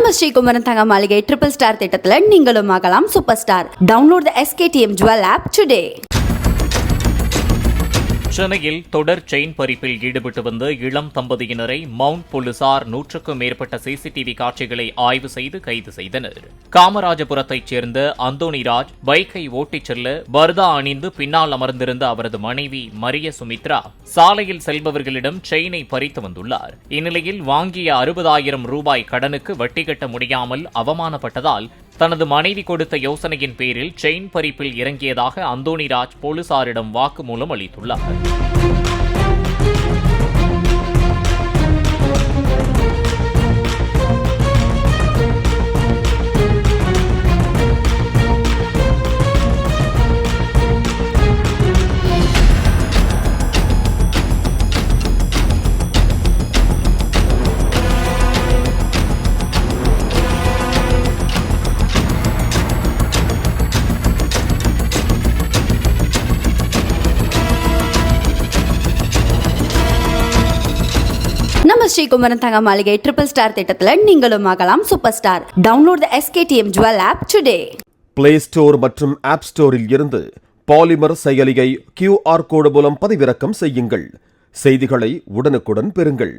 நம்ம ஸ்ரீகுமரன் தங்க மாளிகை ட்ரிபிள் ஸ்டார் திட்டத்தில் நீங்களும் ஆகலாம் super star. Download the SKTM Jewel app today. சென்னையில் தொடர் செயின் பறிப்பில் ஈடுபட்டு வந்த இளம் தம்பதியினரை மவுண்ட் போலீசார் 100க்கும் மேற்பட்ட சிசிடிவி காட்சிகளை ஆய்வு செய்து கைது செய்தனர். காமராஜபுரத்தைச் சேர்ந்த அந்தோணிராஜ் பைக்கை ஓட்டிச் செல்ல பர்தா அணிந்து பின்னால் அமர்ந்திருந்த அவரது மனைவி மரிய சுமித்ரா சாலையில் செல்பவர்களிடம் செயினை பறித்து வந்துள்ளார். இந்நிலையில் வாங்கிய 60,000 ரூபாய் கடனுக்கு வட்டி கட்ட முடியாமல் அவமானப்பட்டதால் தனது மனைவி கொடுத்த யோசனையின் பேரில் செயின் பறிப்பில் இறங்கியதாக அந்தோணிராஜ் போலீசாரிடம் வாக்குமூலம் அளித்துள்ளார். நம்ம ஸ்ரீகுமரன் தங்க மாளிகை ட்ரிபிள் ஸ்டார் திட்டத்தில் நீங்களும் ஆகலாம் super star. Download the SKTM Jewel app today. Play store மற்றும் ஆப் ஸ்டோரில் இருந்து பாலிமர் செயலியை QR கோடு மூலம் பதிவிறக்கம் செய்யுங்கள். செய்திகளை உடனுக்குடன் பெறுங்கள்.